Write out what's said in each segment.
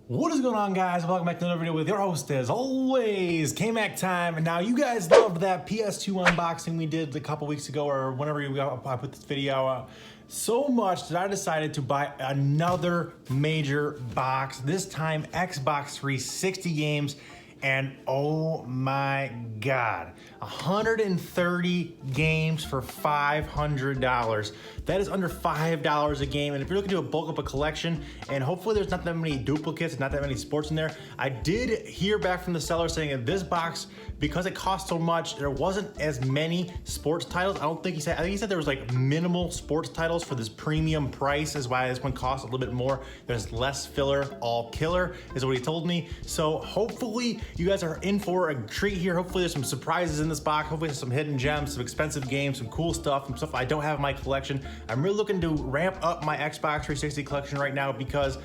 What is going on, guys? Welcome back to another video with your host, as always, K-Mac time. And now you guys loved that PS2 unboxing we did a couple weeks ago, or whenever I put this video out, so much that I decided to buy another major box, this time Xbox 360 games. And oh my God, 130 games for $500. That is under $5 a game. And if you're looking to bulk up a collection, and hopefully there's not that many duplicates, not that many sports in there. I did hear back from the seller saying that this box, because it cost so much, there wasn't as many sports titles. I think he said there was like minimal sports titles for this premium price, is why this one costs a little bit more. There's less filler, all killer, is what he told me. So hopefully you guys are in for a treat here. Hopefully there's some surprises in this box. Hopefully there's some hidden gems, some expensive games, some cool stuff, some stuff I don't have in my collection. I'm really looking to ramp up my Xbox 360 collection right now because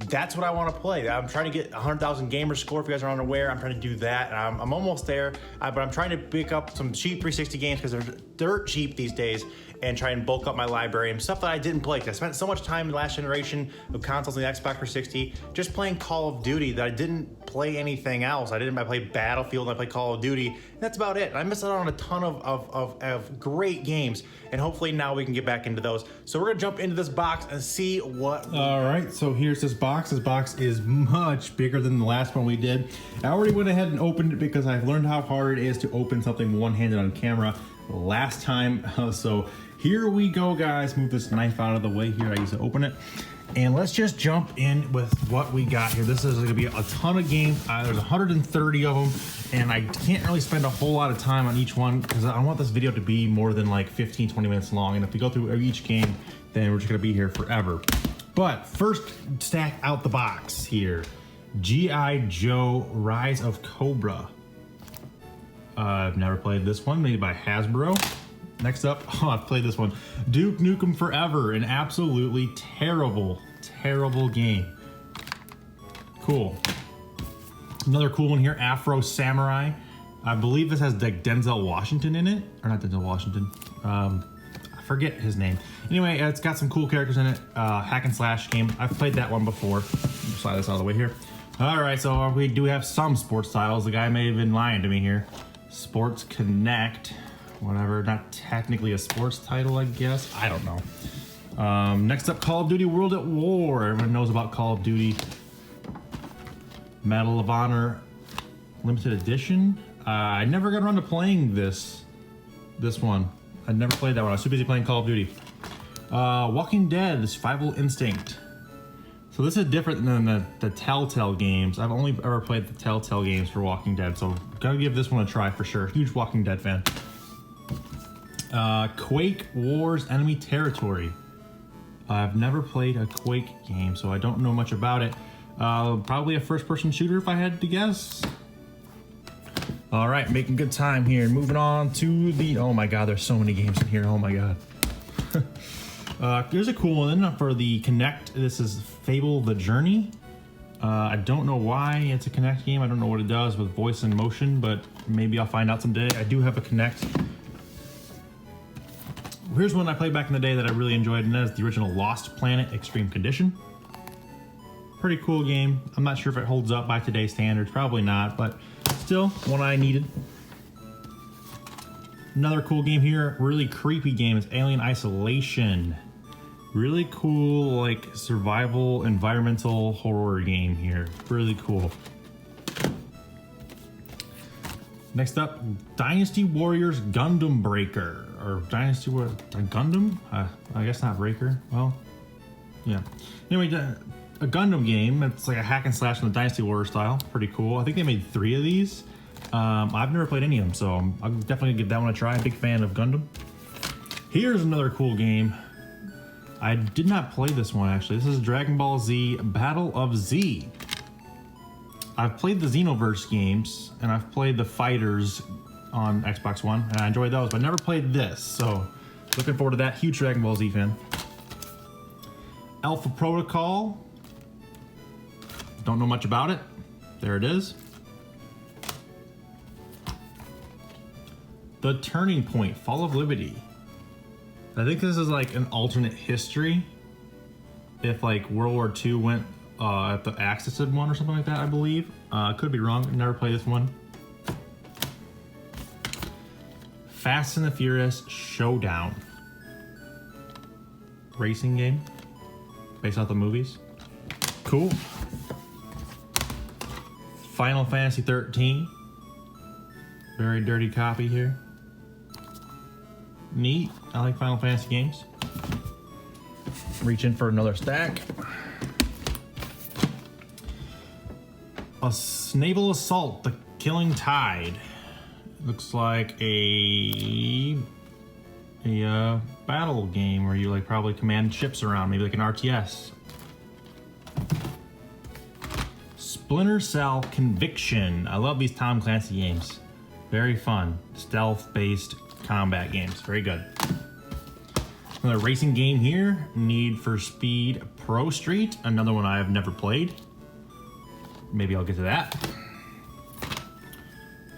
that's what I want to play. I'm trying to get 100,000 gamer score. If you guys are unaware, I'm trying to do that. I'm almost there, but I'm trying to pick up some cheap 360 games because they're dirt cheap these days, and try and bulk up my library and stuff that I didn't play. I spent so much time in the last generation of consoles on the Xbox 360 just playing Call of Duty that I didn't play anything else. I play Battlefield and I play Call of Duty. And that's about it. I missed out on a ton of great games, and hopefully now we can get back into those. So we're gonna jump into this box and see what. All right, so here's this box. This box is much bigger than the last one we did. I already went ahead and opened it because I've learned how hard it is to open something one-handed on camera last time. So here we go, guys. Move this knife out of the way here. I used to open it. And let's just jump in with what we got here. This is gonna be a ton of games. There's 130 of them, and I can't really spend a whole lot of time on each one because I don't want this video to be more than like 15, 20 minutes long. And if we go through each game, then we're just gonna be here forever. But first, stack out the box here. G.I. Joe, Rise of Cobra. I've never played this one, made by Hasbro. Next up, I've played this one. Duke Nukem Forever, an absolutely terrible, terrible game. Cool. Another cool one here, Afro Samurai. I believe this has Denzel Washington in it. Or not Denzel Washington. I forget his name. Anyway, it's got some cool characters in it. Hack and slash game. I've played that one before. Slide this out of the way here. All right, so we do have some sports titles. The guy may have been lying to me here. Sports Connect. Whatever, not technically a sports title, I guess. I don't know. Next up, Call of Duty World at War. Everyone knows about Call of Duty. Medal of Honor Limited Edition. I never got around to playing this one. I never played that one. I was too busy playing Call of Duty. Walking Dead, Survival Instinct. So this is different than the Telltale games. I've only ever played the Telltale games for Walking Dead, so gotta give this one a try for sure. Huge Walking Dead fan. Quake Wars Enemy Territory. I've never played a Quake game, so I don't know much about it. Probably a first-person shooter if I had to guess. All right, making good time here. Moving on to the, oh my God, there's so many games in here, oh my God. Here's a cool one for the Kinect. This is Fable the Journey. I don't know why it's a Kinect game. I don't know what it does with voice and motion, but maybe I'll find out someday. I do have a Kinect. Here's one I played back in the day that I really enjoyed, and that is the original Lost Planet Extreme Condition. Pretty cool game. I'm not sure if it holds up by today's standards. Probably not, but still one I needed. Another cool game here, really creepy game, is Alien Isolation. Really cool, like survival, environmental horror game here. Really cool. Next up, Dynasty Warriors Gundam Breaker. Or Dynasty Warriors Gundam? I guess not Breaker. Well, yeah. Anyway, a Gundam game. It's like a hack and slash in the Dynasty Warrior style. Pretty cool. I think they made 3 of these. I've never played any of them, so I'm definitely gonna give that one a try. Big fan of Gundam. Here's another cool game. I did not play this one actually. This is Dragon Ball Z Battle of Z. I've played the Xenoverse games, and I've played the Fighters on Xbox One, and I enjoyed those, but never played this, so looking forward to that. Huge Dragon Ball Z fan. Alpha Protocol. Don't know much about it. There it is. The Turning Point, Fall of Liberty. I think this is like an alternate history. If like World War II went at the Access one or something like that, I believe. Could be wrong. Never played this one. Fast and the Furious Showdown. Racing game. Based off the movies. Cool. Final Fantasy 13. Very dirty copy here. Neat. I like Final Fantasy games. Reach in for another stack. A Naval Assault, The Killing Tide. Looks like a battle game where you like probably command ships around, maybe like an RTS. Splinter Cell Conviction. I love these Tom Clancy games. Very fun. Stealth-based combat games. Very good. Another racing game here. Need for Speed Pro Street. Another one I have never played. Maybe I'll get to that.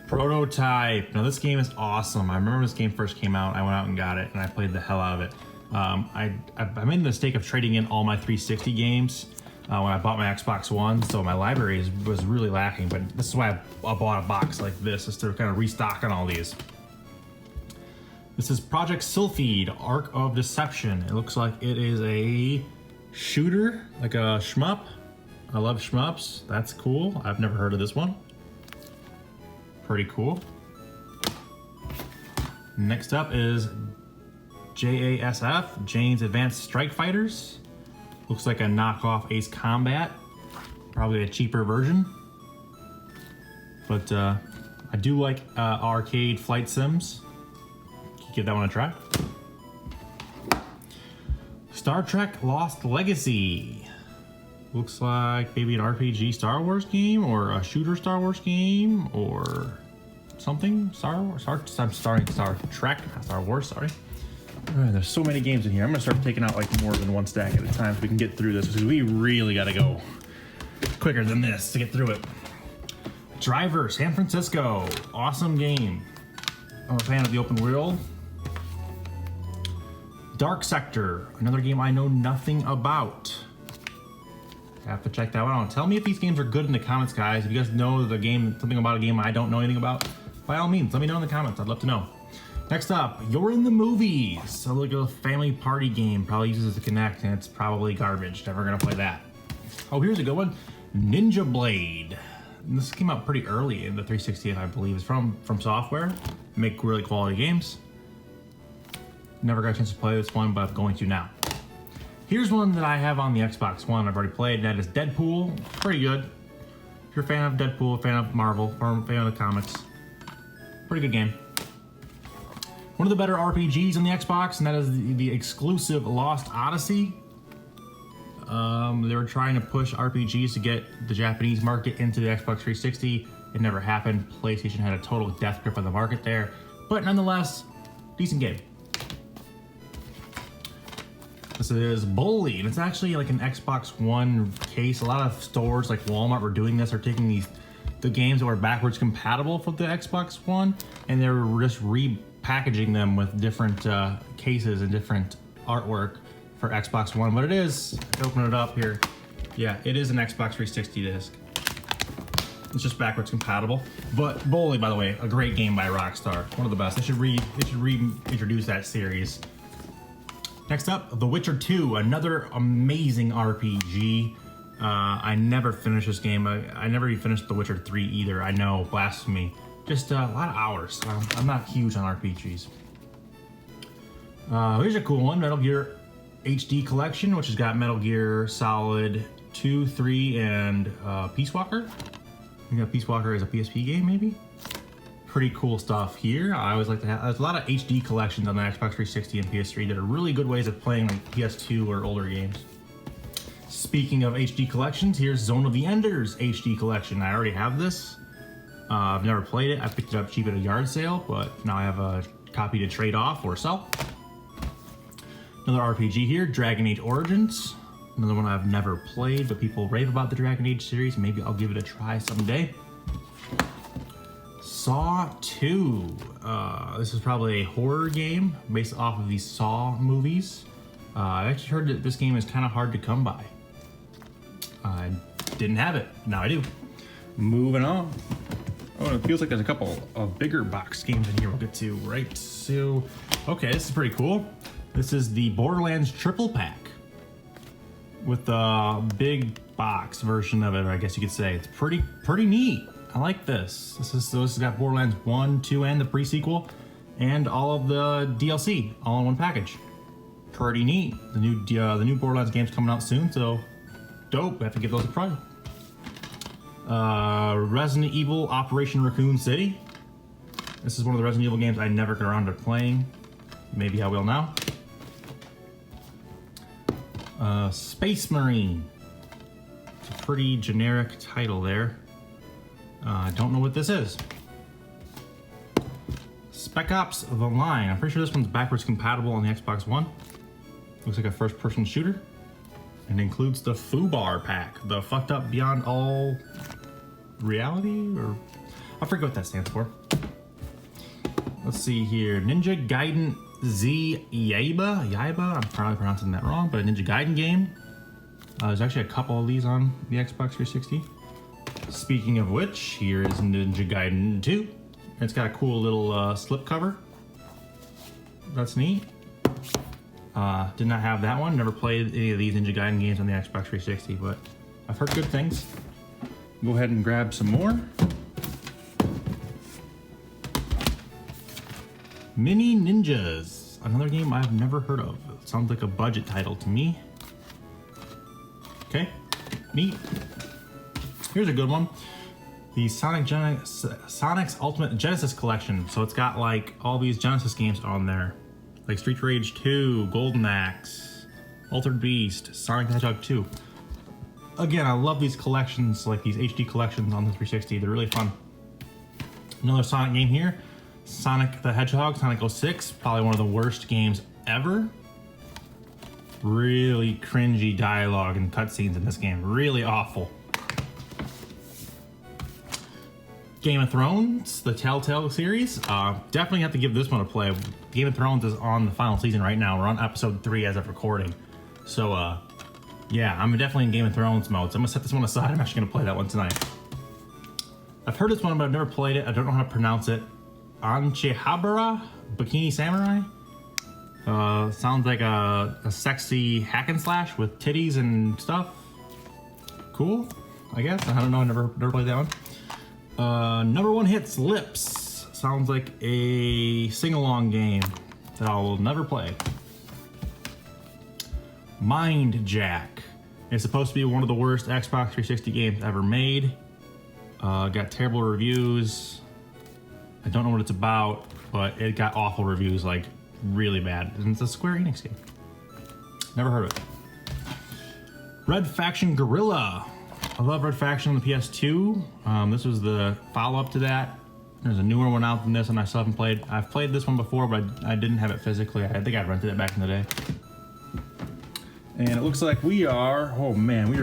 Prototype. Now this game is awesome. I remember when this game first came out. I went out and got it, and I played the hell out of it. I made the mistake of trading in all my 360 games when I bought my Xbox One, so my library was really lacking. But this is why I bought a box like this, just to kind of restock on all these. This is Project Sylphid, Arc of Deception. It looks like it is a shooter, like a shmup. I love shmups. That's cool. I've never heard of this one. Pretty cool. Next up is JASF, Jane's Advanced Strike Fighters. Looks like a knockoff Ace Combat. Probably a cheaper version. But I do like arcade flight sims. Give that one a try. Star Trek Lost Legacy. Looks like maybe an RPG Star Wars game or a shooter Star Wars game or something. Star Trek, not Star Wars, sorry. There's so many games in here. I'm gonna start taking out like more than one stack at a time so we can get through this, because we really gotta go quicker than this to get through it. Driver San Francisco. Awesome game. I'm a fan of the open world. Dark Sector, another game I know nothing about. Have to check that one out. Tell me if these games are good in the comments, guys. If you guys know the game, something about a game I don't know anything about, by all means, let me know in the comments. I'd love to know. Next up, You're in the Movies. So like a family party game, probably uses the Kinect, and it's probably garbage. Never gonna play that. Oh, here's a good one. Ninja Blade. And this came out pretty early in the 360, I believe. It's from Software. Make really quality games. Never got a chance to play this one, but I'm going to now. Here's one that I have on the Xbox One I've already played, and that is Deadpool. Pretty good. If you're a fan of Deadpool, a fan of Marvel, or a fan of the comics, pretty good game. One of the better RPGs on the Xbox, and that is the exclusive Lost Odyssey. They were trying to push RPGs to get the Japanese market into the Xbox 360. It never happened. PlayStation had a total death grip on the market there, but nonetheless, decent game. This is Bully, and it's actually like an Xbox One case. A lot of stores like Walmart were doing this, are taking the games that were backwards compatible for the Xbox One, and they were just repackaging them with different cases and different artwork for Xbox One. But it is, open it up here. Yeah, it is an Xbox 360 disc. It's just backwards compatible. But Bully, by the way, a great game by Rockstar. One of the best. They should reintroduce that series. Next up, The Witcher 2, another amazing RPG. I never finished this game. I never even finished The Witcher 3 either. I know, blasphemy. Just a lot of hours. I'm not huge on RPGs. Here's a cool one, Metal Gear HD Collection, which has got Metal Gear Solid 2, 3, and Peace Walker. I think Peace Walker is a PSP game, maybe? Pretty cool stuff here. I always like to have, there's a lot of HD collections on the Xbox 360 and PS3 that are really good ways of playing like PS2 or older games. Speaking of HD collections, here's Zone of the Enders HD collection. I already have this. I've never played it. I picked it up cheap at a yard sale, but now I have a copy to trade off or sell. Another RPG here, Dragon Age Origins. Another one I've never played, but people rave about the Dragon Age series. Maybe I'll give it a try someday. Saw 2. This is probably a horror game based off of the Saw movies. I actually heard that this game is kind of hard to come by. I didn't have it. Now I do. Moving on. Oh, it feels like there's a couple of bigger box games in here we'll get to, right? So, okay, this is pretty cool. This is the Borderlands Triple Pack with the big box version of it, I guess you could say. It's pretty neat. I like this. This has got Borderlands 1, 2, and the pre-sequel, and all of the DLC all in one package. Pretty neat. The new Borderlands game's coming out soon, so dope. I have to give those a try. Resident Evil Operation Raccoon City. This is one of the Resident Evil games I never got around to playing. Maybe I will now. Space Marine. It's a pretty generic title there. I don't know what this is. Spec Ops The Line. I'm pretty sure this one's backwards compatible on the Xbox One. Looks like a first-person shooter. And includes the FUBAR pack, the fucked up beyond all reality, or I forget what that stands for. Let's see here. Ninja Gaiden Z Yaiba. I'm probably pronouncing that wrong, but a Ninja Gaiden game. There's actually a couple of these on the Xbox 360. Speaking of which, here is Ninja Gaiden 2. It's got a cool little slip cover. That's neat. Did not have that one. Never played any of these Ninja Gaiden games on the Xbox 360, but I've heard good things. Go ahead and grab some more. Mini Ninjas. Another game I've never heard of. It sounds like a budget title to me. Okay, neat. Here's a good one. The Sonic's Ultimate Genesis Collection. So it's got like all these Genesis games on there. Like Street Rage 2, Golden Axe, Altered Beast, Sonic the Hedgehog 2. Again, I love these collections, like these HD collections on the 360. They're really fun. Another Sonic game here. Sonic the Hedgehog, Sonic 06. Probably one of the worst games ever. Really cringy dialogue and cutscenes in this game. Really awful. Game of Thrones, the Telltale series. Definitely have to give this one a play. Game of Thrones is on the final season right now. We're on episode 3 as of recording. So, yeah, I'm definitely in Game of Thrones mode. So I'm gonna set this one aside. I'm actually gonna play that one tonight. I've heard this one, but I've never played it. I don't know how to pronounce it. Anchihabara Bikini Samurai. Sounds like a sexy hack and slash with titties and stuff. Cool, I guess. I don't know. I never played that one. Number One Hits Lips. Sounds like a sing-along game that I will never play. Mind Jack. It's supposed to be one of the worst Xbox 360 games ever made. Got terrible reviews. I don't know what it's about, but it got awful reviews, like really bad. And it's a Square Enix game. Never heard of it. Red Faction Guerrilla. I love Red Faction on the PS2. This was the follow-up to that. There's a newer one out than this, and I still haven't played. I've played this one before, but I didn't have it physically. I think I rented it back in the day. And it looks like we are, oh man, we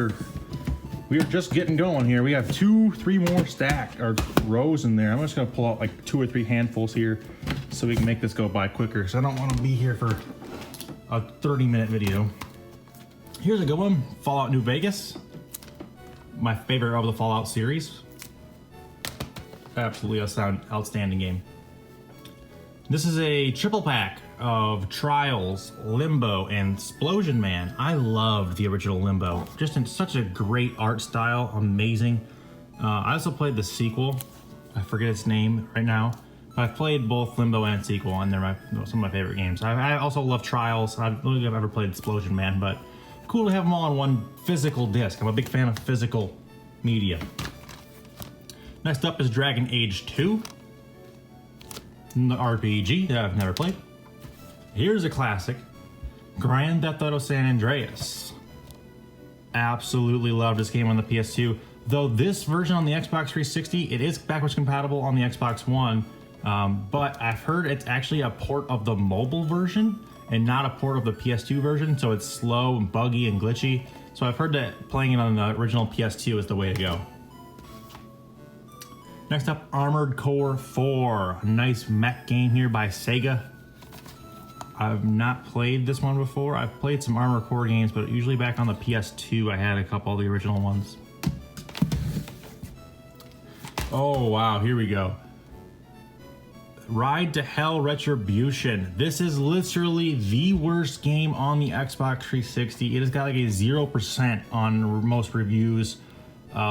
are just getting going here. We have 2-3 more stack or rows in there. I'm just gonna pull out like 2 or 3 handfuls here so we can make this go by quicker, because I don't want to be here for a 30-minute video. Here's a good one, Fallout New Vegas. My favorite of the Fallout series. Absolutely outstanding game. This is a triple pack of Trials, Limbo, and Splosion Man. I loved the original Limbo. Just in such a great art style, amazing. I also played the sequel. I forget its name right now. But I've played both Limbo and its sequel, and they're some of my favorite games. I also love Trials. I don't think I've ever played Splosion Man, but cool to have them all on one physical disc. I'm a big fan of physical media. Next up is Dragon Age 2. The RPG that I've never played. Here's a classic, Grand Theft Auto San Andreas. Absolutely love this game on the PS2. Though this version on the Xbox 360, it is backwards compatible on the Xbox One, but I've heard it's actually a port of the mobile version and not a port of the PS2 version, so it's slow and buggy and glitchy. So I've heard that playing it on the original PS2 is the way to go. Next up, Armored Core 4. A nice mech game here by Sega. I've not played this one before. I've played some Armored Core games, but usually back on the PS2, I had a couple of the original ones. Oh, wow, here we go. Ride to Hell Retribution. This is literally the worst game on the Xbox 360. It has got like a 0% on most reviews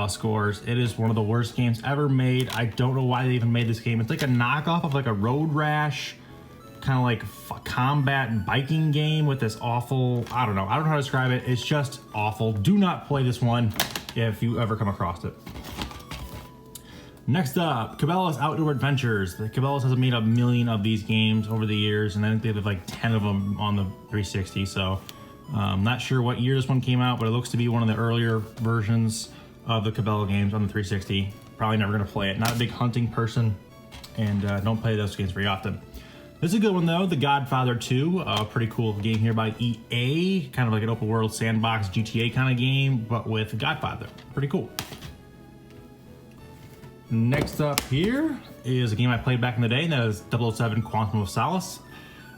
scores. It is one of the worst games ever made. I don't know why they even made this game. It's like a knockoff of like a Road Rash, kind of like combat biking game with this awful, I don't know how to describe it. It's just awful. Do not play this one if you ever come across it. Next up, Cabela's Outdoor Adventures. The Cabela's has made a million of these games over the years, and I think they have like 10 of them on the 360, so not sure what year this one came out, but it looks to be one of the earlier versions of the Cabela games on the 360. Probably never gonna play it. Not a big hunting person, and don't play those games very often. This is a good one though, The Godfather 2, a pretty cool game here by EA, kind of like an open world sandbox GTA kind of game, but with Godfather. Pretty cool. Next up here is a game I played back in the day, and that is 007 Quantum of Solace.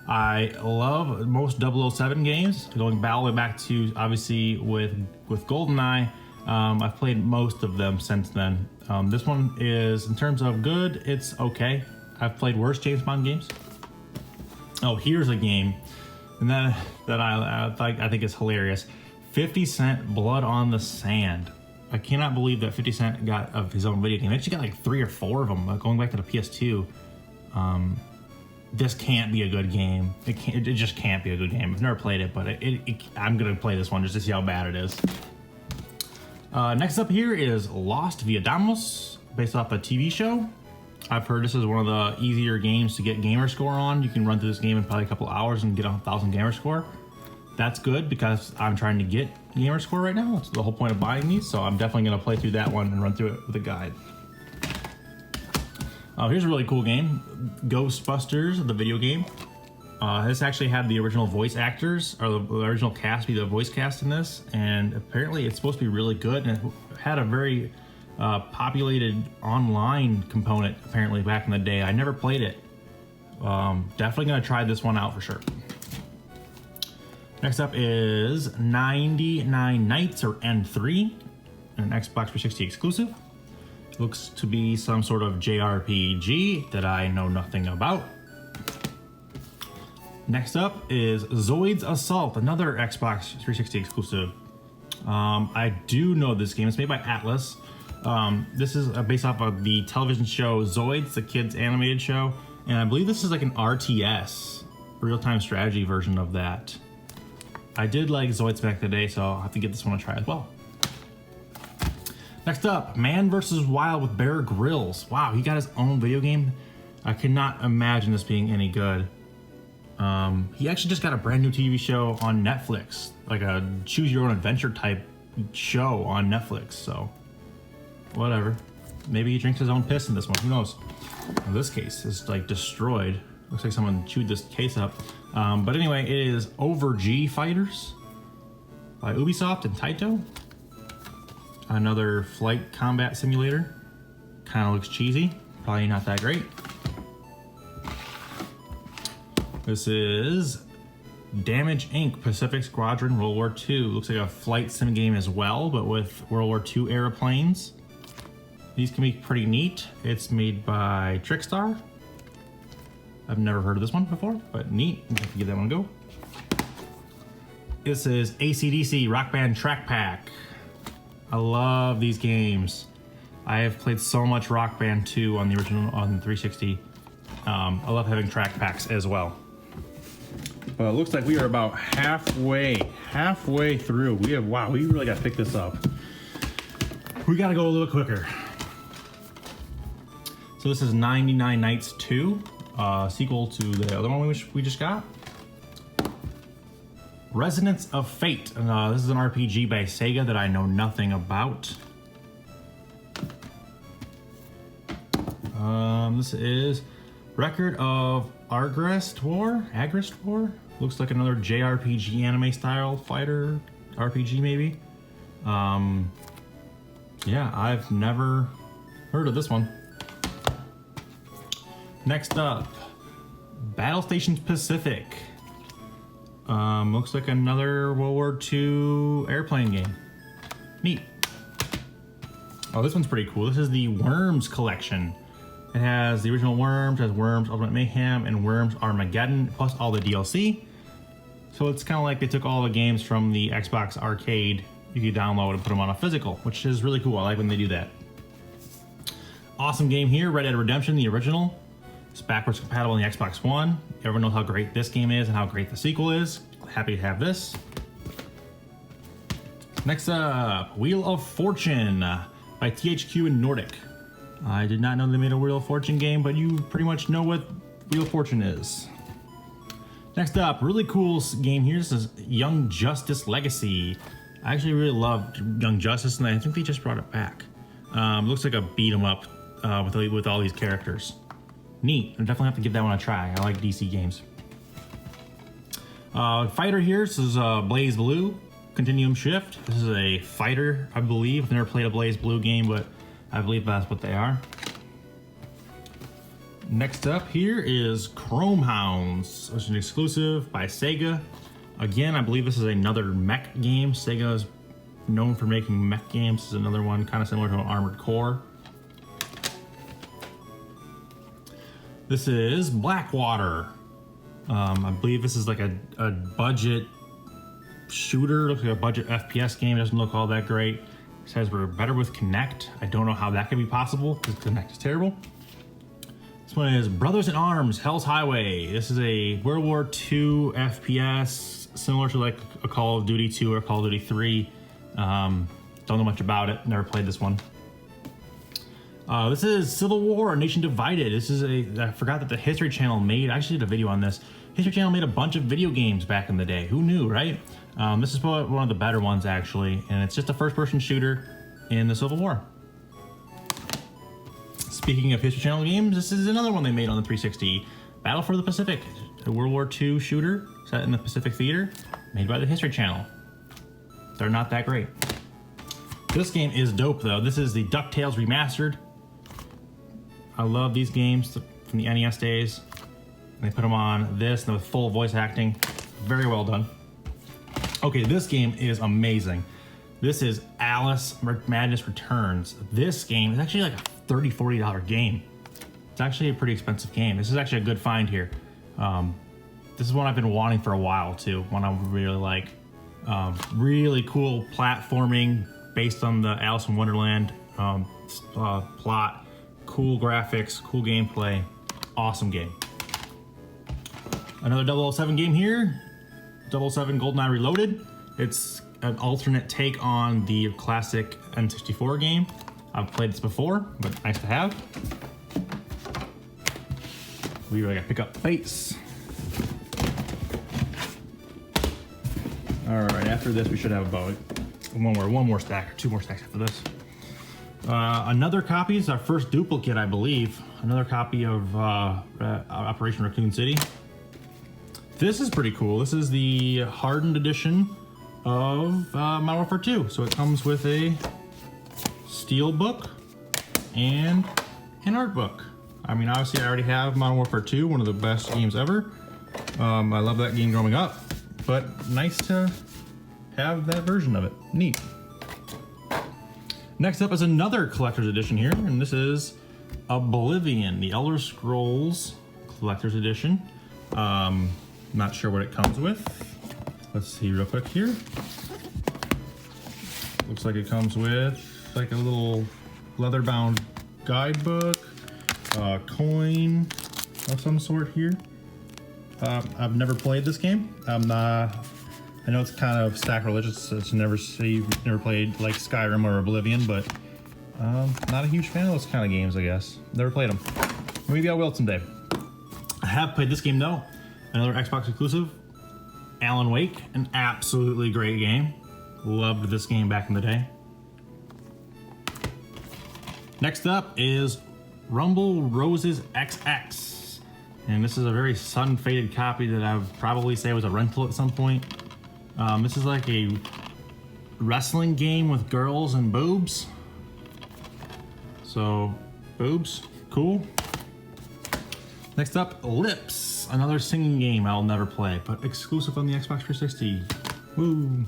I love most 007 games, going all the way back to, obviously, with GoldenEye. I've played most of them since then. This one is, in terms of good, it's okay. I've played worse James Bond games. Oh, here's a game and that I think is hilarious. 50 Cent Blood on the Sand. I cannot believe that 50 Cent got of his own video game. He actually got like 3 or 4 of them, going back to the PS2. This can't be a good game. It just can't be a good game. I've never played it, but I'm gonna play this one just to see how bad it is. Next up here is Lost Viadamos, based off a TV show. I've heard this is one of the easier games to get gamer score on. You can run through this game in probably a couple hours and get a 1,000 gamer score. That's good because I'm trying to get gamer score right now. That's the whole point of buying these, so I'm definitely going to play through that one and run through it with a guide. Here's a really cool game, Ghostbusters, the video game. This actually had the original voice actors, or the original cast be the voice cast in this, and apparently it's supposed to be really good, and it had a very populated online component apparently back in the day. I never played it. Definitely going to try this one out for sure. Next up is 99 Nights, or N3, an Xbox 360 exclusive. Looks to be some sort of JRPG that I know nothing about. Next up is Zoid's Assault, another Xbox 360 exclusive. I do know this game. It's made by Atlas. This is based off of the television show Zoids, the kids animated show. And I believe this is like an RTS, real-time strategy version of that. I did like Zoids back in the day, so I'll have to give this one a try as well. Next up, Man vs. Wild with Bear Grylls. Wow, he got his own video game. I cannot imagine this being any good. He actually just got a brand new TV show on Netflix, like a choose your own adventure type show on Netflix, so whatever. Maybe he drinks his own piss in this one, who knows? In this case, it's like destroyed. Looks like someone chewed this case up. But anyway, it is Over G Fighters by Ubisoft and Taito. Another flight combat simulator. Kind of looks cheesy, probably not that great. This is Damage Inc. Pacific Squadron World War II. Looks like a flight sim game as well, but with World War II era planes. These can be pretty neat. It's made by Trickstar. I've never heard of this one before, but neat. I'm gonna give that one a go. This is AC/DC Rock Band Track Pack. I love these games. I have played so much Rock Band 2 on the original, on the 360. I love having track packs as well. But it looks like we are about halfway through. Wow, we really got to pick this up. We got to go a little quicker. So this is 99 Nights 2, sequel to the other one we just got. Resonance of Fate. This is an RPG by Sega that I know nothing about. This is Record of Agrest War? Looks like another JRPG anime style fighter RPG maybe. Yeah, I've never heard of this one. Next up, Battle Stations Pacific. Looks like another World War II airplane game. Neat. Oh, this one's pretty cool. This is the Worms collection. It has the original Worms, it has Worms Ultimate Mayhem, and Worms Armageddon, plus all the DLC. So it's kind of like they took all the games from the Xbox Arcade you could download and put them on a physical, which is really cool. I like when they do that. Awesome game here, Red Dead Redemption, the original. It's backwards compatible on the Xbox One. Everyone knows how great this game is and how great the sequel is. Happy to have this. Next up, Wheel of Fortune by THQ and Nordic. I did not know they made a Wheel of Fortune game, but you pretty much know what Wheel of Fortune is. Next up, really cool game here. This is Young Justice Legacy. I actually really loved Young Justice, and I think they just brought it back. Looks like a beat 'em up with all these characters. Neat. I definitely have to give that one a try. I like DC games. Fighter here. This is Blaze Blue Continuum Shift. This is a fighter, I believe. I've never played a Blaze Blue game, but I believe that's what they are. Next up here is Chrome Hounds, which is an exclusive by Sega. Again, I believe this is another mech game. Sega is known for making mech games. This is another one kind of similar to an Armored Core. This is Blackwater. I believe this is like a budget shooter. Looks like a budget FPS game. It doesn't look all that great. It says we're better with Kinect. I don't know how that could be possible because Kinect is terrible. This one is Brothers in Arms, Hell's Highway. This is a World War II FPS, similar to like a Call of Duty 2 or Call of Duty 3. Don't know much about it. Never played this one. This is Civil War, A Nation Divided. This is I forgot that the History Channel I actually did a video on this. History Channel made a bunch of video games back in the day. Who knew, right? This is probably one of the better ones, actually. And it's just a first-person shooter in the Civil War. Speaking of History Channel games, this is another one they made on the 360. Battle for the Pacific, a World War II shooter set in the Pacific Theater, made by the History Channel. They're not that great. This game is dope, though. This is the DuckTales Remastered. I love these games from the NES days. They put them on this and with full voice acting. Very well done. Okay, this game is amazing. This is Alice Madness Returns. This game is actually like a $30, $40 game. It's actually a pretty expensive game. This is actually a good find here. This is one I've been wanting for a while too. One I really like. Really cool platforming based on the Alice in Wonderland plot. Cool graphics, cool gameplay. Awesome game. Another 007 game here. 007 GoldenEye Reloaded. It's an alternate take on the classic N64 game. I've played this before, but nice to have. We really gotta pick up the base. All right, after this, we should have about one more stack or two more stacks after this. Another copy is our first duplicate, I believe. Another copy of Operation Raccoon City. This is pretty cool. This is the hardened edition of Modern Warfare 2. So it comes with a steel book and an art book. I mean, obviously I already have Modern Warfare 2, one of the best games ever. I love that game growing up, but nice to have that version of it. Neat. Next up is another collector's edition here, and this is Oblivion, the Elder Scrolls collector's edition. Not sure what it comes with. Let's see real quick here. Looks like it comes with like a little leather-bound guidebook, coin of some sort here. I've never played this game. I know it's kind of sacrilegious to never say you've never played like Skyrim or Oblivion, but not a huge fan of those kind of games, I guess. Never played them. Maybe I will someday. I have played this game though. Another Xbox exclusive, Alan Wake, an absolutely great game. Loved this game back in the day. Next up is Rumble Roses XX. And this is a very sun-faded copy that I would probably say was a rental at some point. This is like a wrestling game with girls and boobs. So, boobs, cool. Next up, Lips, another singing game I'll never play, but exclusive on the Xbox 360. Woo!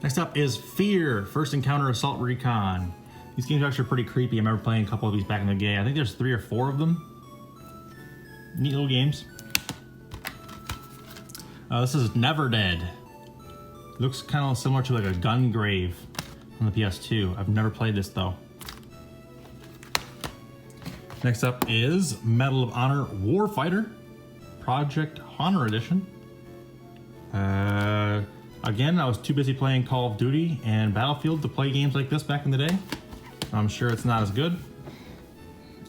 Next up is Fear, First Encounter Assault Recon. These games are actually pretty creepy. I remember playing a couple of these back in the day. I think there's 3 or 4 of them. Neat little games. This is Never Dead. Looks kind of similar to like a gun grave on the PS2. I've never played this though. Next up is Medal of Honor Warfighter, Project Honor Edition. Again, I was too busy playing Call of Duty and Battlefield to play games like this back in the day. I'm sure it's not as good.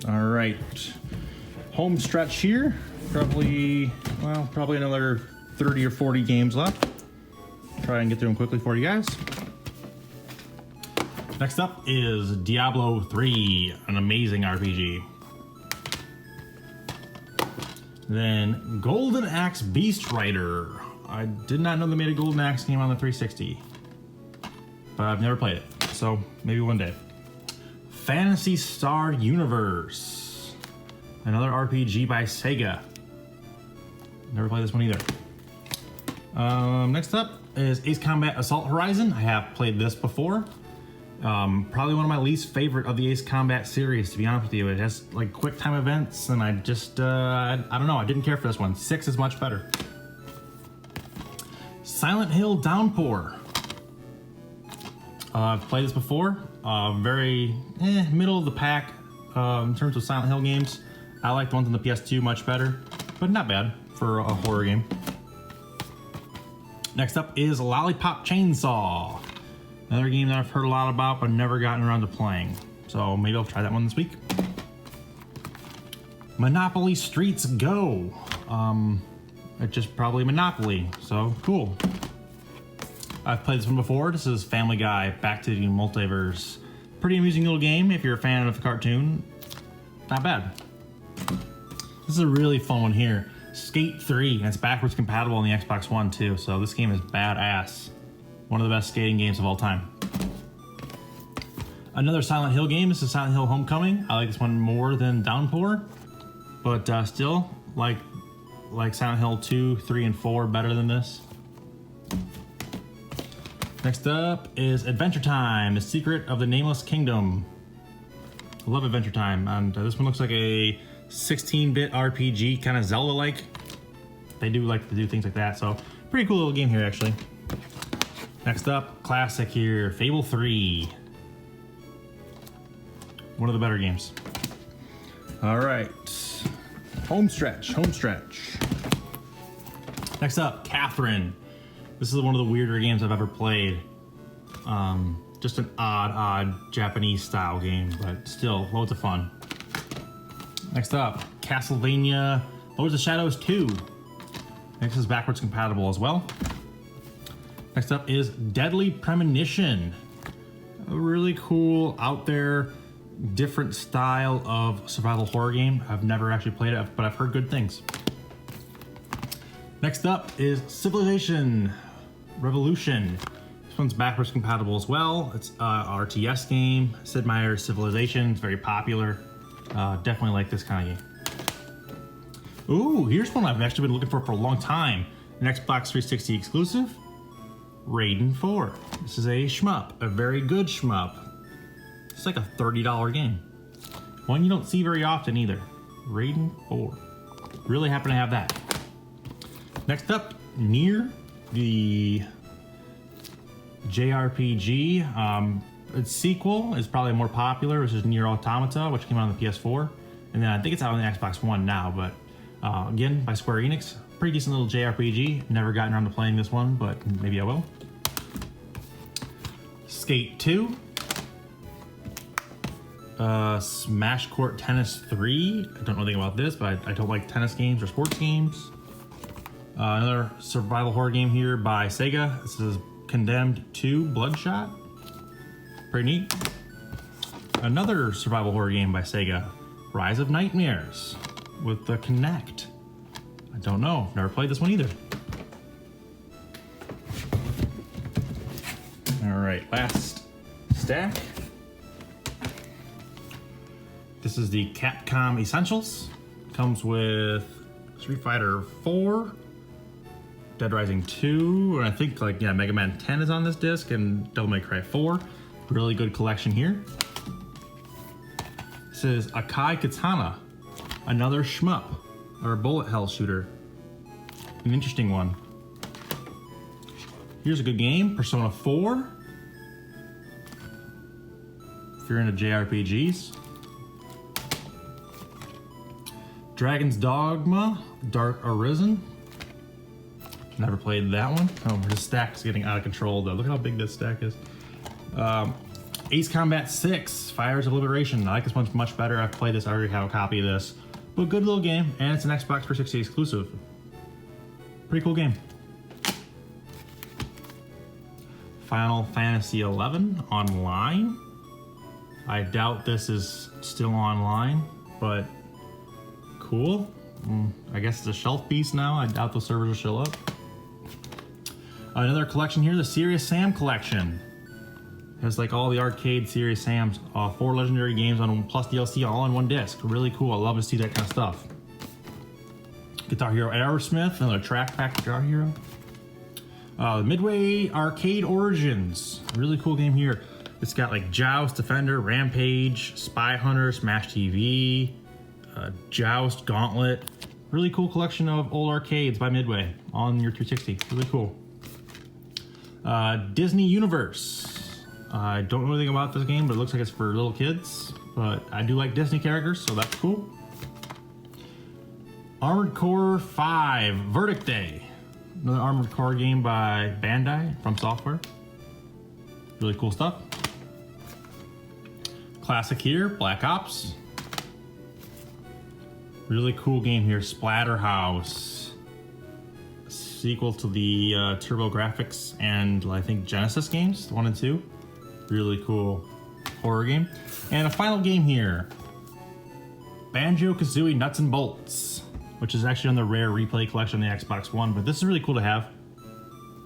All right, home stretch here. Probably another 30 or 40 games left. Try and get through them quickly for you guys. Next up is Diablo 3, an amazing RPG. Then Golden Axe Beast Rider. I did not know they made a Golden Axe game on the 360, but I've never played it, so maybe one day. Phantasy Star Universe, another RPG by Sega. Never played this one either. Next up is Ace Combat Assault Horizon. I have played this before. Probably one of my least favorite of the Ace Combat series, to be honest with you. It has like quick time events, and I just, I don't know, I didn't care for this one. 6 is much better. Silent Hill Downpour. I've played this before. Very middle of the pack in terms of Silent Hill games. I like the ones on the PS2 much better, but not bad for a horror game. Next up is Lollipop Chainsaw. Another game that I've heard a lot about but never gotten around to playing. So maybe I'll try that one this week. Monopoly Streets Go. It's just probably Monopoly, so cool. I've played this one before. This is Family Guy, Back to the Multiverse. Pretty amusing little game if you're a fan of the cartoon. Not bad. This is a really fun one here. Skate 3, and it's backwards compatible on the Xbox One too, so this game is badass. One of the best skating games of all time. Another Silent Hill game. This is Silent Hill Homecoming. I like this one more than Downpour, but still like Silent Hill 2, 3, and 4 better than this. Next up is Adventure Time, The Secret of the Nameless Kingdom. I love Adventure Time, and this one looks like a 16-bit RPG, kind of Zelda-like. They do like to do things like that, so pretty cool little game here, actually. Next up, classic here, Fable 3. One of the better games. All right, home stretch. Next up, Catherine. This is one of the weirder games I've ever played. Just an odd Japanese style game, but still loads of fun. Next up, Castlevania Lords of Shadows 2. This is backwards compatible as well. Next up is Deadly Premonition. A really cool, out there, different style of survival horror game. I've never actually played it, but I've heard good things. Next up is Civilization Revolution. This one's backwards compatible as well. It's a RTS game. Sid Meier's Civilization. It's very popular. Definitely like this kind of game. Ooh, here's one I've actually been looking for a long time. An Xbox 360 exclusive. Raiden 4. This is a shmup, a very good shmup. It's like a $30 game. One you don't see very often either. Raiden 4. Really happy to have that. Next up, Nier, the JRPG. Its sequel is probably more popular, which is Nier Automata, which came out on the PS4. And then I think it's out on the Xbox One now, but again, by Square Enix. Pretty decent little JRPG. Never gotten around to playing this one, but maybe I will. Skate 2. Smash Court Tennis 3. I don't know anything about this, but I don't like tennis games or sports games. Another survival horror game here by Sega. This is Condemned 2 Bloodshot. Pretty neat. Another survival horror game by Sega. Rise of Nightmares with the Kinect. I don't know. Never played this one either. All right, last stack. This is the Capcom Essentials. Comes with Street Fighter 4, Dead Rising 2, and I think like, yeah, Mega Man 10 is on this disc, and Devil May Cry 4. Really good collection here. This is Akai Katana, another shmup, or bullet hell shooter. An interesting one. Here's a good game, Persona 4. If you're into JRPGs. Dragon's Dogma, Dark Arisen. Never played that one. Oh, this stack's getting out of control though. Look how big this stack is. Ace Combat 6, Fires of Liberation. I like this one much better. I've played this, I already have a copy of this. But good little game, and it's an Xbox 360 exclusive. Pretty cool game. Final Fantasy XI online. I doubt this is still online, but cool. I guess it's a shelf piece now. I doubt those servers will show up. Another collection here, the Serious Sam collection. It's like all the arcade Serious Sam's, 4 legendary games on plus DLC all on one disc. Really cool. I love to see that kind of stuff. Guitar Hero Aerosmith, another track pack Guitar Hero. Midway Arcade Origins, really cool game here. It's got like Joust, Defender, Rampage, Spy Hunter, Smash TV, Joust, Gauntlet. Really cool collection of old arcades by Midway on your 360. Really cool. Disney Universe. I don't know anything about this game, but it looks like it's for little kids. But I do like Disney characters, so that's cool. Armored Core 5, Verdict Day. Another Armored Core game by Bandai from Software. Really cool stuff. Classic here, Black Ops. Really cool game here, Splatterhouse. Sequel to the TurboGrafx and I think Genesis games, 1 and 2. Really cool horror game. And a final game here, Banjo-Kazooie Nuts and Bolts, which is actually on the rare replay collection on the Xbox One, but this is really cool to have.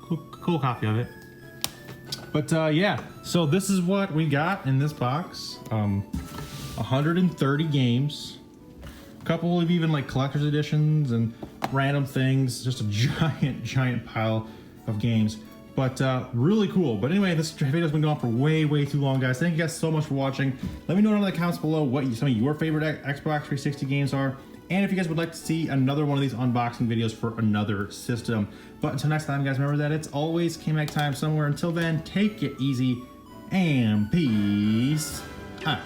Cool copy of it. But yeah, so this is what we got in this box. 130 games. A couple of even like collector's editions and random things. Just a giant pile of games. But really cool. But anyway, this video's been going on for way too long, guys. Thank you guys so much for watching. Let me know in the comments below what some of your favorite Xbox 360 games are. And if you guys would like to see another one of these unboxing videos for another system. But until next time, guys, remember that it's always KMAC time somewhere. Until then, take it easy and peace out.